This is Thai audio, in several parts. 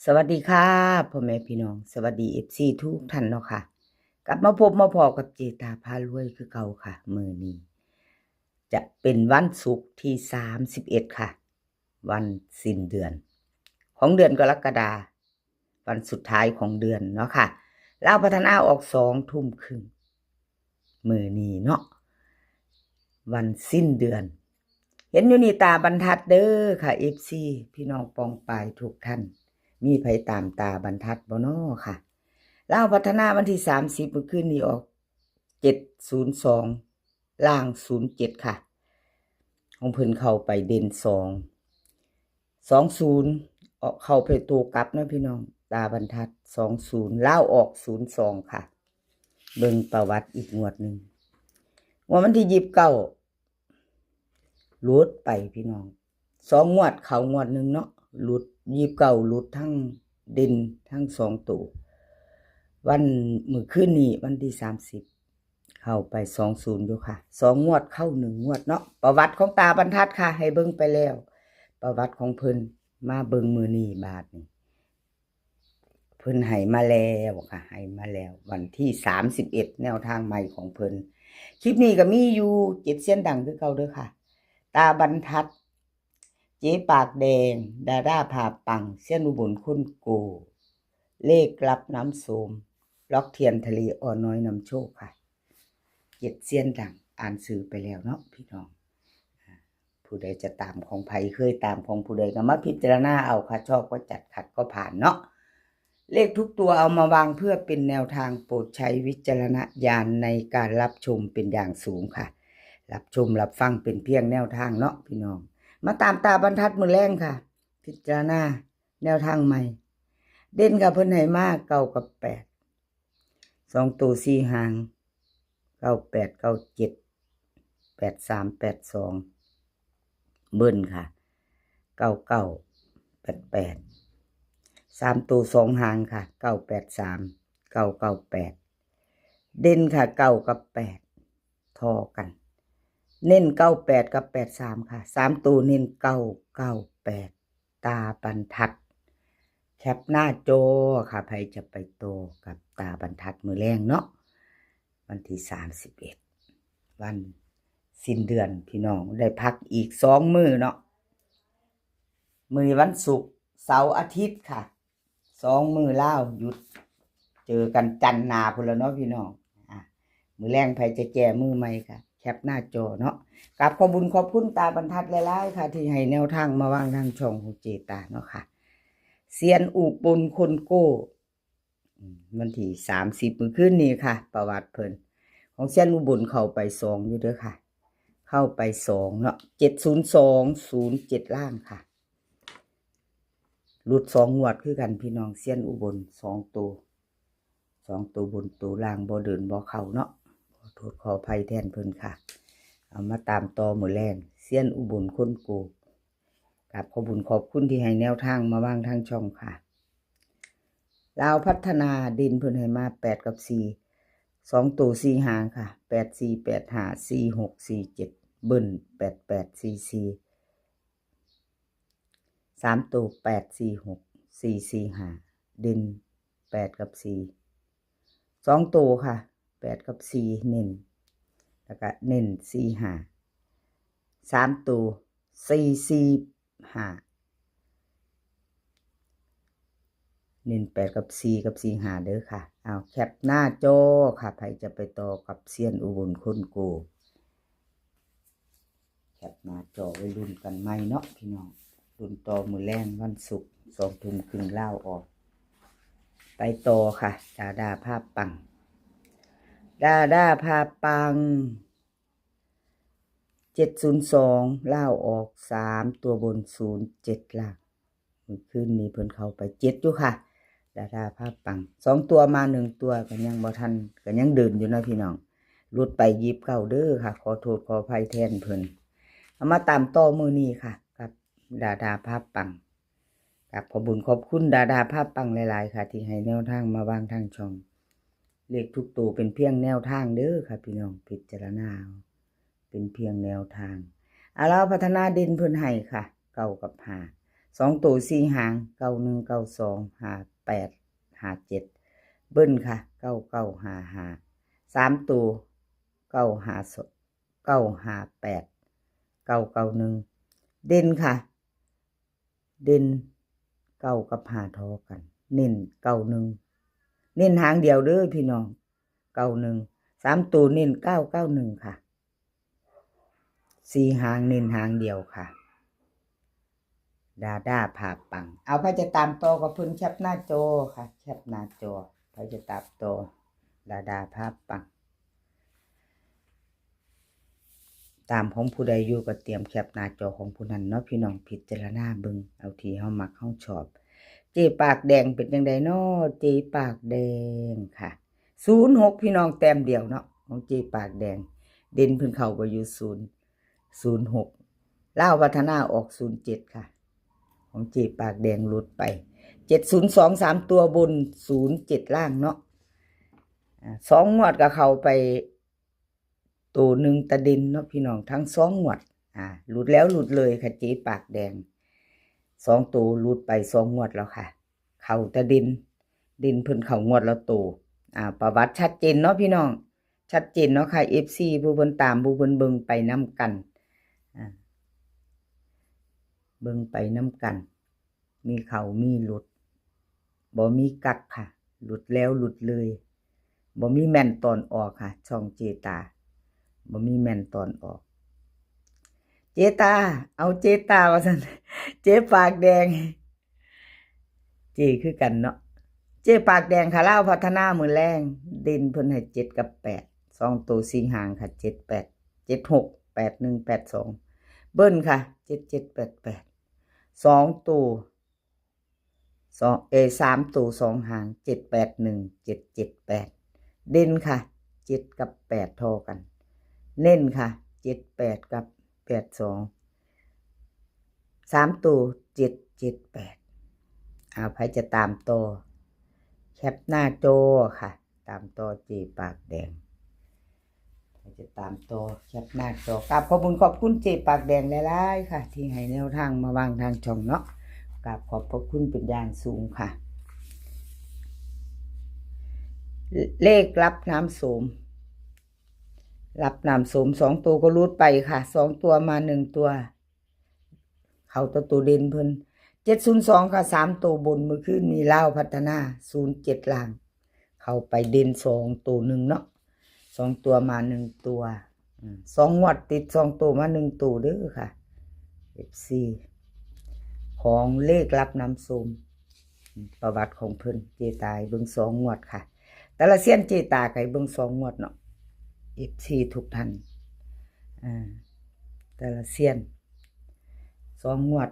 สวัสดีค่ะพ่อแม่พี่น้องสวัสดีFCทุกท่านเนาะค่ะกลับมาพบมาพอกับเจตาพารวยคือเก่าค่ะมื้อนี้จะเป็นวันศุกร์ที่31ค่ะวันสิ้นเดือนของเดือนกรกฎาคมวันสุดท้ายของเดือนเนาะค่ะลาวพัฒนาออก2 ทุ่มครึ่งมื้อนี้เนาะวันสิ้นเดือนเห็นอยู่นี่ตาบรรทัดเด้อค่ะ FC พี่น้องปองปายทุกท่านมีไผตามตาบรรทัดบ่น้อค่ะลาวพัฒนาวันที่30เมื่อคืนนี้ออก702ล่าง07ค่ะของเพิ่นเข้าไปเด่น20ออกเข้าไปตัวกลับนะพี่น้องตาบรรทัด20ลาวออก02ค่ะเบิ่งประวัติอีกงวดนึงวันที่29หลุดไปพี่น้อง2งวดเข้างวดนึงเนาะหลุด29หลุดทั้งเด่นทั้ง2ตัววันมื้อคืนนี้วันที่30เข้าไป20อยู่ค่ะ2งวดเข้า1งวดเนาะประวัติของตาบรรทัดค่ะให้เบิ่งไปแล้วประวัติของเพิ่นมาเบิ่งมื้อนี้บาดนี้เพิ่นให้มาแล้วค่ะให้มาแล้ววันที่31แนวทางใหม่ของเพิ่นคลิปนี้ก็มีอยู่7เสียนดังคือเก่าเด้อค่ะตาบรรทัดเจ๊ปากแดงดาด้าพาปังเสี้ยนอุบลคุณโกเลขรับน้ำโสมล็อกเทียนทะเลอ่อนน้อยนำโชคค่ะ7เสี้ยนดังอ่านสื่อไปแล้วเนาะพี่น้องผู้ใดจะตามของไผเคยตามของผู้ใดก็มาพิจารณาเอาค่ะชอบก็จัดขัดก็ผ่านเนาะเลขทุกตัวเอามาวางเพื่อเป็นแนวทางโปรดใช้วิจารณญาณในการรับชมเป็นอย่างสูงค่ะรับชมรับฟังเป็นเพียงแนวทางเนาะพี่น้องมาตามตาบรรทัดมือแรงค่ะพิจารณาแนวทางใหม่เด่นกับเพิ่นให้มา9กับ8 2ตัว4หาง98 97 83 82เบิ้ลค่ะ99 88 3ตัว2หางค่ะ983 998เด่นค่ะ9กับ8ทอกันเน้น98กับ83ค่ะ3ตัวเน้น998ตาบรรทัดแคปหน้าจอค่ะใครจะไปโตกับตาบรรทัดมือแรงเนาะวันที่31วันสิ้นเดือนพี่น้องได้พักอีก2มื้อเนาะมื้อวันศุกร์เสาร์อาทิตย์ค่ะ2มื้อลาวหยุดเจอกันจันทร์หน้าพุ่นแล้วเนาะพี่น้องมื้อแรงไผจะแก้มือใหม่ค่ะแคปหน้าจอเนาะกับขอบคุญขอบคุณตาบรรทัดหลายๆค่ะที่ให้แนวทางมาวางทางช่องของเจตาเนาะค่ะเซียนอุบลคนโก้วันที่30มื้อคืนนี้ค่ะประวัติเพิ่นของเซียนอุบลเข้าไป2อยู่เด้อค่ะเข้าไป2เนาะ70207ล่างค่ะหลุด2งวดคือกันพี่น้องเซียนอุบล2ตัวบนตัวล่างบ่เดินบ่เข้าเนาะขอโทษขออภัยแทนเพิ่นค่ะเอามาตามต่อมื้อแรงเซียนอุบลคนโกกับขอบคุญขอบคุณที่ให้แนวทางมาวางทางช่องค่ะลาวพัฒนาดินเพิ่นให้มา8กับ4 2ตัว4หางค่ะ8 4 8 5 4 6 4 7เบิ้ล8 8 4 4 3ตัว8 4 6 4 4 5ดิน8กับ4 2ตัวค่ะ8กับ4เน้นแล้วก็เน้น4 5 3ตัว4 4 5เน้น8กับ4กับ4 5เด้อค่ะเอาแคปหน้าจอค่ะใครจะไปต่อกับเซียนอุบลคนโกแคปหน้าจอไว้ลุ้นกันไหมเนาะพี่น้องลุ้นต่อมื้อแรงวันศุกร์2 ทุ่มครึ่งลาวออกไปต่อค่ะดาภาพปังดาพาปัง702ลาวออก3ตัวบน07ล่างเมื่อคืนนี้เพิ่นเข้าไป7อยู่ค่ะดาภาพปัง2ตัวมา1ตัวก็ยังบ่ทันก็ยังเดินอยู่นะพี่น้องหลุดไป29เด้อค่ะขอโทษขออภัยแทนเพิ่นเอามาตามต่อมื้อนี้ค่ะกับดาภาพปังกับขอบคุญขอบคุณดาภาพปังหลายๆค่ะที่ให้แนวทางมาวางทางช่องเลขทุกตัวเป็นเพียงแนวทางเด้อค่ะพี่น้องพิจารณาเป็นเพียงแนวทางเราพัฒนาดินเพิ่นให้ค่ะ9กับ5 2ตัว4หาง91 92 58 57เบิ้ลค่ะ9955 3ตัว952 958 991เด่นค่ะเด่น9กับ5ทอกันเน้น91เน้นหางเดียวเด้อพี่น้อง91 3ตัวเน้น991ค่ะ4หางเน้นหางเดียวค่ะดาผ่าปังเอาไปจะตามต่อกับเพิ่นแคปหน้าจอค่ะแคปหน้าจอไปจะตามต่อดาผ่าปังตามของผู้ใดอยู่ก็เตรียมแคปหน้าจอของผู้นั้นเนาะพี่น้องพิจารณาเบิ่งเอาที่เฮามักเฮาชอบเจปากแดงเป็นจังไดเนาะเจปากแดงค่ะ06พี่น้องแต้มเดียวเนาะของเจปากแดงเด่นเพิ่นเข้าบ่อยู่06ลาวพัฒนาออก07ค่ะของเจปากแดงหลุดไป702 3ตัวบน07ล่างเนาะ2งวดก็เข้าไปตัวหนึ่งตะดินเนาะพี่น้องทั้ง2งวดหลุดแล้วหลุดเลยค่ะเจ๊ปากแดง2ตัวหลุดไป2งวดแล้วค่ะเข้าตะดินเพิ่นเข้างวดแล้วตัวประวัติชัดเจนเนาะพี่น้องชัดเจนเนาะค่ะ FC ผู้เพิ่นตามผู้เพิ่นเบิ่งไปนํกันเบิ่งไปนํกันมีเข้ามีหลุดบ่มีกักค่ะหลุดแล้วหลุดเลยบ่มีแม่นตอนออกค่ะช่องเจตาบ่มีแม่นตอนออกเจตาเอาเจตาว่าซั่นเจปากแดงเจคือกันเนาะเจปากแดงค่ะลาวพัฒนามื้อแรงเด่นเพิ่นให้7กับ8 2ตัว4หางค่ะ78 76 81 82เบิ้ลค่ะ7788 2ตัว3ตัว2หาง781 778เด่นค่ะ7กับ8เท่ากันเน้นค่ะ78กับ82 3ตัว778ไผจะตามต่อแคปหน้าจอค่ะตามต่อเจปากแดงไผจะตามต่อแคปหน้าจอกราบขอบคุณเจปากแดงหลายๆค่ะที่ให้แนวทางมาวางทางช่องเนาะกราบขอบพระคุณเป็นอย่างสูงค่ะเลขรับน้ำโสม2ตัวก็รูดไปค่ะ2ตัวมา1ตัวเข้าตัวเด่นเพิ่น702ค่ะ3ตัวบนเมื่อคืนนี้ลาวพัฒนา07ล่างเข้าไปเด่น2ตัว1เนาะ2ตัวมา1ตัว2งวดติด2ตัวมา1ตัวเด้อค่ะ FC ของเลขรับน้ำโสมประวัติของเพิ่นเจตายเบิ่ง2งวดค่ะแต่ละเซียนเจตาไก่เบิ่ง2งวดเนาะ FC ทุกท่านแต่ละเซียน2งวด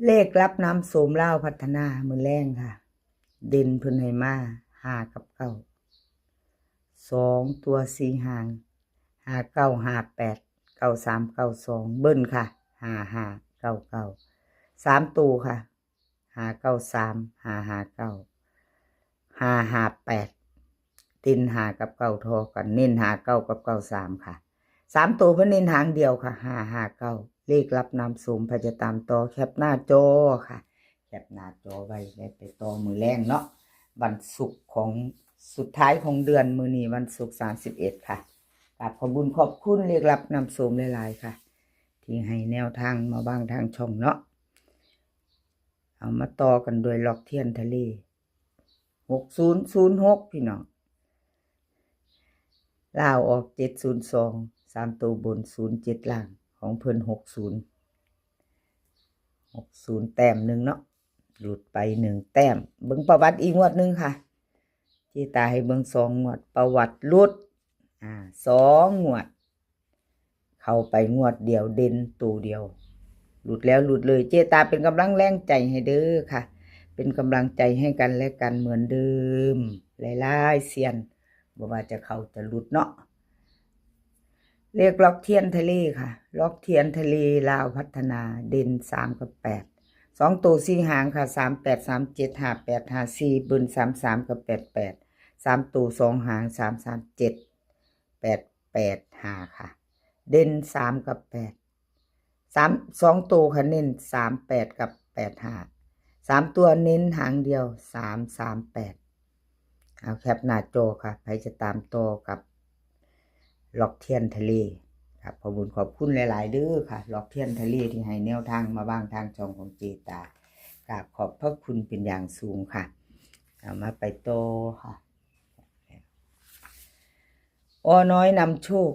เลขรับน้ำโสมลาวพัฒนามื้อแรงค่ะเด่นเพิ่นให้มา5กับ9 2ตัว4หาง59 58 93 92เบิ้ลค่ะ55 99 3ตัวค่ะ593 559 558ติน5กับ9ทอกันเน้น59กับ93ค่ะ3ตัวเพิ่นเน้นหางเดียวค่ะ559เลขรับน้ำโสมพจะตามต่อแคปหน้าจอค่ะแคปหน้าจอไว้แล้วไปต่อมื้อแรงเนาะวันศุกร์ของสุดท้ายของเดือนมื้อนี้วันศุกร์31ค่ะกราบขอบคุณเลขรับน้ำโสมหลายๆค่ะที่ให้แนวทางมาบ้างทางช่องเนาะเอามาต่อกันโดยล็อกเทียนทะเล6006พี่น้องลาวออก702 3ตัวบน07ล่างของเพิ่น60แต้มหนึ่งเนาะหลุดไป1แต้มเบิ่งประวัติอีกงวดนึงค่ะเจตาให้เบิ่ง2งวดประวัติหลุด2งวดเข้าไปงวดเดียวเด่นตัวเดียวหลุดแล้วหลุดเลยเจตาเป็นกำลังแรงใจให้เด้อค่ะเป็นกำลังใจให้กันและกันเหมือนเดิมหลายๆเซียนบ่ว่าจะเข้าจะหลุดเนาะเลขล็อกเทียนทะเลค่ะล็อกเทียนทะเลลาวพัฒนาเด่น3กับ8 2ตัว4หางค่ะ38 37 58 54เบิ้ล33กับ88 3ตัว2หาง337 88 5ค่ะเด่น3กับ8 2ตัวค่ะเน้น38กับ85 3ตัวเน้นหางเดียว338เอาแคปหน้าจอค่ะใครจะตามต่อกับล็อกเทียนทะเลครับขอบคุณขอบคุณหลายๆเด้อค่ะล็อกเทียนทะเลที่ให้แนวทางมาบ้างทางช่องของเจตากราบขอบพระคุณเป็นอย่างสูงค่ะเอามาไปโตอค่ะน้อยนำโชค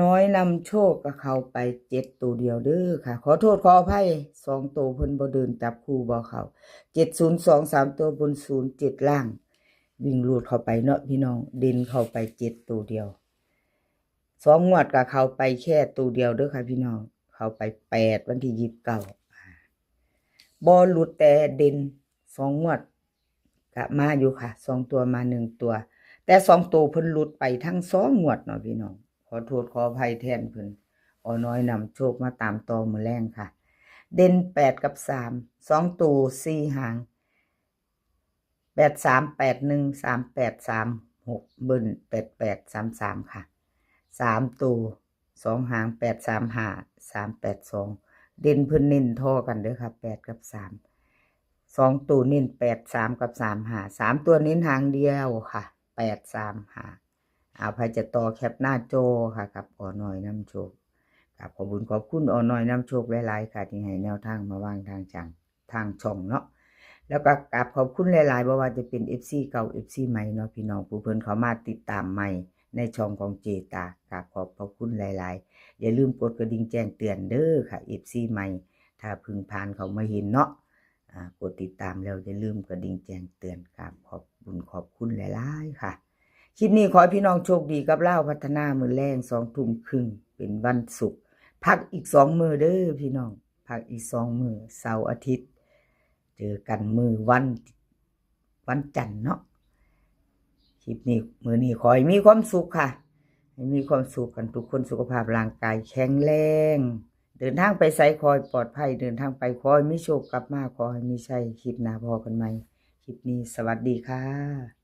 น้อยนำโชคก็เข้าไป7ตัวเดียวเด้อค่ะขอโทษขออภัย2ตัวเพิ่นบ่เดินจับคู่บ่เข้า702 3ตัวบน07ล่างวิ่งลูดเข้าไปเนาะพี่น้องเด่นเข้าไป7ตัวเดียว2งวดก็เข้าไปแค่ตัวเดียวเด้อค่ะพี่น้องเข้าไป8วันที่29บ่หลุดแต่เด่น2งวดก็มาอยู่ค่ะ2ตัวมา1ตัวแต่2ตัวเพิ่นหลุดไปทั้ง2งวดเนาะพี่น้องขอโทษขออภัยแทนเพิ่นน้อยนำโชคมาตามต่อมื้อแรงค่ะเด่น8กับ3 2ตัว4หาง83 81 38 36เบิ้ล88 33ค่ะ3ตัว2หาง835 382เด่นเพิ่นเน้นท่อกันเด้อค่ะ8กับ3 2ตัวเน้น83กับ35 3ตัวเน้นหางเดียวค่ะ835เอาใครจะต่อแคปหน้าจอค่ะกับน้อยนำโชคกับขอบคุณขอบคุณน้อยนำโชคหลายๆค่ะที่ให้แนวทางมาวางทางช่องเนาะแล้วก็กราบขอบคุณหลายๆบ่ว่าจะเป็น FC เก่า FC ใหม่เนาะพี่น้องผู้เพิ่นเข้ามาติดตามใหม่ในช่องของเจตากราบขอบคุณหลายๆอย่าลืมกดกระดิ่งแจ้งเตือนเด้อค่ะ FC ใหม่ถ้าเพิ่งผ่านเขามาเห็นเนาะกดติดตามแล้วอย่าลืมกระดิ่งแจ้งเตือนครับขอบคุณหลายๆค่ะคลิปนี้ขอให้พี่น้องโชคดีกับเล่าพัฒนามื้อแรง2 ทุ่มครึ่งเป็นวันศุกร์พักอีก2มื้อเด้อพี่น้องพักอีก2มื้อเสาร์อาทิตย์เจอกันมื้อวันจันทร์เนาะคลิปนี้มื้อนี้ขอให้มีความสุขค่ะให้มีความสุขกันทุกคนสุขภาพร่างกายแข็งแรงเดินทางไปไสขอให้ปลอดภัยเดินทางไปขอให้มีโชคกลับมาขอให้มีชัยคลิปหน้าพอกันใหม่คลิปนี้สวัสดีค่ะ